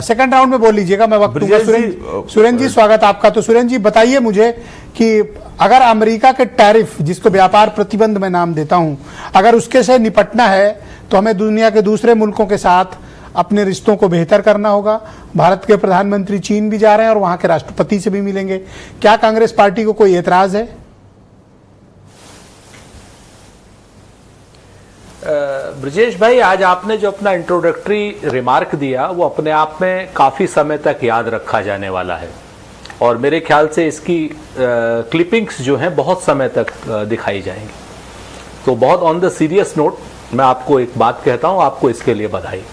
Second round में बोल लीजिएगा, मैं वक्त दूंगा। सुरेंद्र जी स्वागत आपका। तो सुरेंद्र जी बताइए मुझे कि अगर अमेरिका के टैरिफ, जिसको व्यापार प्रतिबंध मैं नाम देता हूं, अगर उसके से निपटना है तो हमें दुनिया के दूसरे मुल्कों के साथ अपने रिश्तों को बेहतर करना होगा। भारत के प्रधानमंत्री चीन भी जा रहे हैं और वहां के राष्ट्रपति से भी मिलेंगे। क्या कांग्रेस पार्टी को कोई एतराज है? ब्रजेश भाई, आज आपने जो अपना इंट्रोडक्टरी रिमार्क दिया वो अपने आप में काफी समय तक याद रखा जाने वाला है और मेरे ख्याल से इसकी क्लिपिंग्स जो हैं बहुत समय तक दिखाई जाएंगी। तो बहुत ऑन द सीरियस नोट मैं आपको एक बात कहता हूं, आपको इसके लिए बधाई।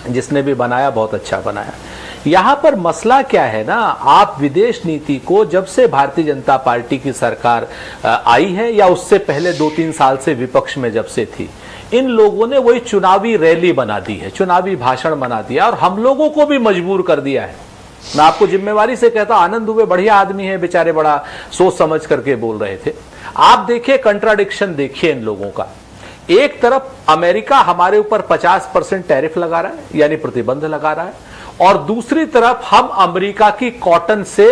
जिसने भी बनाया बहुत अच्छा बनाया। यहां पर मसला क्या है ना, आप विदेश नीति को जब से भारतीय जनता पार्टी की सरकार आई है या उससे पहले 2-3 साल से विपक्ष में जब से थी, इन लोगों ने वही चुनावी रैली बना दी है, चुनावी भाषण बना दिया और हम लोगों को भी मजबूर कर दिया है। मैं आपको जिम्मेवारी से कहता हूं, आनंद दुबे बढ़िया आदमी है बेचारे, बड़ा सोच समझ करके बोल रहे थे। आप देखिए कंट्राडिक्शन, देखिए इन लोगों का। एक तरफ अमेरिका हमारे ऊपर 50% टैरिफ लगा रहा है, यानी प्रतिबंध लगा रहा है, और दूसरी तरफ हम अमेरिका की कॉटन से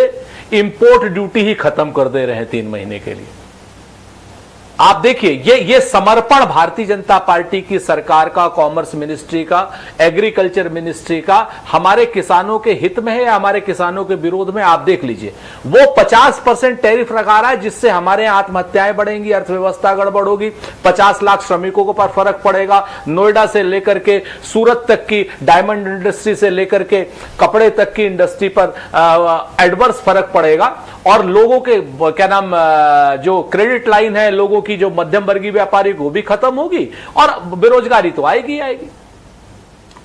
इंपोर्ट ड्यूटी ही खत्म कर दे रहे हैं 3 महीने के लिए। आप देखिए ये समर्पण भारतीय जनता पार्टी की सरकार का, कॉमर्स मिनिस्ट्री का, एग्रीकल्चर मिनिस्ट्री का हमारे किसानों के हित में है या हमारे किसानों के विरोध में? आप देख लीजिए, वो 50% टैरिफ लगा रहा है जिससे हमारे आत्महत्याएं बढ़ेंगी, अर्थव्यवस्था गड़बड़ होगी, 50 लाख श्रमिकों को पर फर्क पड़ेगा। नोएडा से लेकर के सूरत तक की डायमंड इंडस्ट्री से लेकर के कपड़े तक की इंडस्ट्री पर एडवर्स फर्क पड़ेगा और लोगों के क्या नाम जो क्रेडिट लाइन है, लोगों की जो मध्यम वर्गीय व्यापारी को भी खत्म होगी और बेरोजगारी तो आएगी आएगी।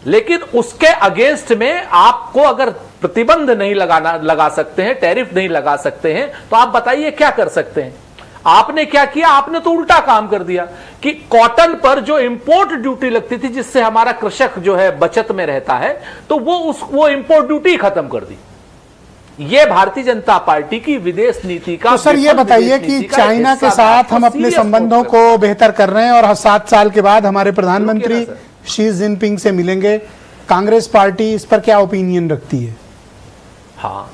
लेकिन उसके अगेंस्ट में आपको अगर प्रतिबंध नहीं लगा सकते हैं, टैरिफ नहीं लगा सकते हैं, तो आप बताइए क्या कर सकते हैं? आपने क्या किया? आपने तो उल्टा काम कर दिया कि कॉटन पर जो इंपोर्ट ड्यूटी लगती थी जिससे हमारा कृषक जो है बचत में रहता है, तो वो इंपोर्ट ड्यूटी खत्म कर दी। ये भारतीय जनता पार्टी की विदेश नीति का। तो सर ये बताइए कि चाइना के साथ हम अपने संबंधों को बेहतर कर रहे हैं और 7 साल के बाद हमारे प्रधानमंत्री शी जिनपिंग से मिलेंगे। कांग्रेस पार्टी इस पर क्या ओपिनियन रखती है? हाँ,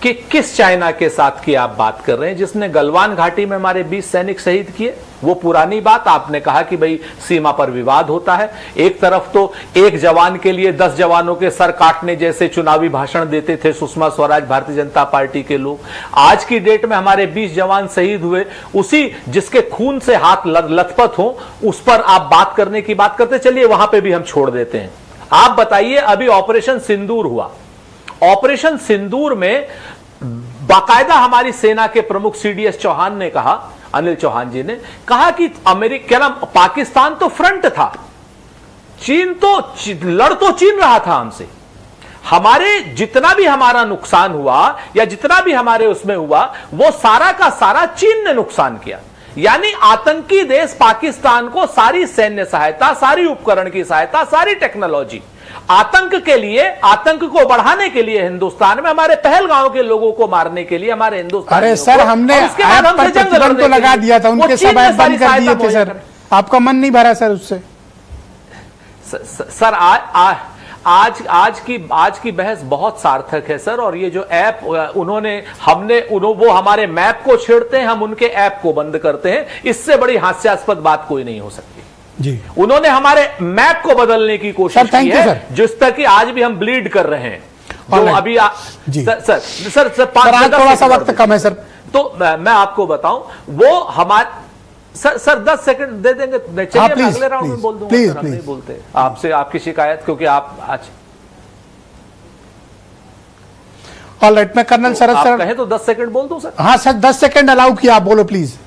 कि किस चाइना के साथ की आप बात कर रहे हैं जिसने गलवान घाटी में हमारे 20 सैनिक शहीद किए? वो पुरानी बात। आपने कहा कि भाई सीमा पर विवाद होता है। एक तरफ तो एक जवान के लिए 10 जवानों के सर काटने जैसे चुनावी भाषण देते थे सुषमा स्वराज, भारतीय जनता पार्टी के लोग। आज की डेट में हमारे 20 जवान शहीद हुए, उसी जिसके खून से हाथ लथपथ हो उस पर आप बात करने की बात करते। चलिए वहां पर भी हम छोड़ देते हैं। आप बताइए, अभी ऑपरेशन सिंदूर हुआ, ऑपरेशन सिंदूर में बाकायदा हमारी सेना के प्रमुख सीडीएस चौहान ने कहा, अनिल चौहान जी ने कहा कि अमेरिका, पाकिस्तान तो फ्रंट था, चीन तो लड़ तो चीन रहा था हमसे। हमारे जितना भी हमारा नुकसान हुआ या जितना भी हमारे उसमें हुआ वो सारा का सारा चीन ने नुकसान किया। यानी आतंकी देश पाकिस्तान को सारी सैन्य सहायता, सारी उपकरण की सहायता, सारी टेक्नोलॉजी, आतंक के लिए, आतंक को बढ़ाने के लिए हिंदुस्तान में, हमारे पहलगांव के लोगों को मारने के लिए हमारे हिंदुस्तान। अरे सर, हमने जंग तो लगा दिया था, उनके सब ऐप बंद कर दिए थे सर। आपका मन नहीं भरा सर उससे? सर आज की बहस बहुत सार्थक है सर। और ये जो ऐप वो हमारे मैप को छेड़ते हैं, हम उनके ऐप को बंद करते हैं। इससे बड़ी हास्यास्पद बात कोई नहीं हो सकती जी। उन्होंने हमारे मैप को बदलने की कोशिश की है, जिस तक कि आज भी हम ब्लीड कर रहे हैं। जो अभी सर थोड़ा सा वक्त कम है सर, तो मैं आपको बताऊं, वो हमारे सर 10 सेकंड दे देंगे? चलिए मैं अगले राउंड में बोल दूंगा। प्लीज नहीं बोलते आपसे, आपकी शिकायत, क्योंकि आप आज ऑलराइट। मैं कर्नल शरद सर कहें तो 10 सेकंड बोल दूं सर? हाँ सर, 10 सेकंड अलाउ किया, आप बोलो प्लीज।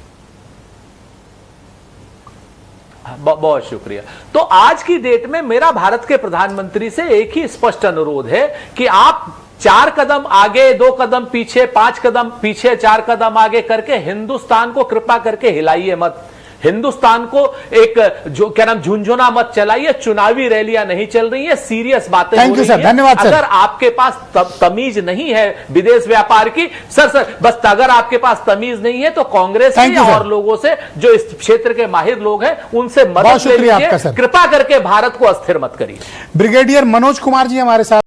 बहुत शुक्रिया। तो आज की डेट में मेरा भारत के प्रधानमंत्री से एक ही स्पष्ट अनुरोध है कि आप 4 कदम आगे, 2 कदम पीछे, 5 कदम पीछे, 4 कदम आगे करके हिंदुस्तान को कृपा करके हिलाइए मत। हिंदुस्तान को एक जो क्या नाम झुंझुना मत चलाइए, चुनावी रैलियां नहीं चल रही है, सीरियस बातें हो थैंक यू रही सर, हैं। धन्यवाद सर। अगर आपके पास तमीज नहीं है विदेश व्यापार की, सर बस अगर आपके पास तमीज नहीं है तो कांग्रेस Thank से you, sir. और लोगों से जो इस क्षेत्र के माहिर लोग हैं उनसे बहुत मदद ले शुक्रिया आपका, लीजिए, सर। कृपा करके भारत को अस्थिर मत करिए। ब्रिगेडियर मनोज कुमार जी हमारे साथ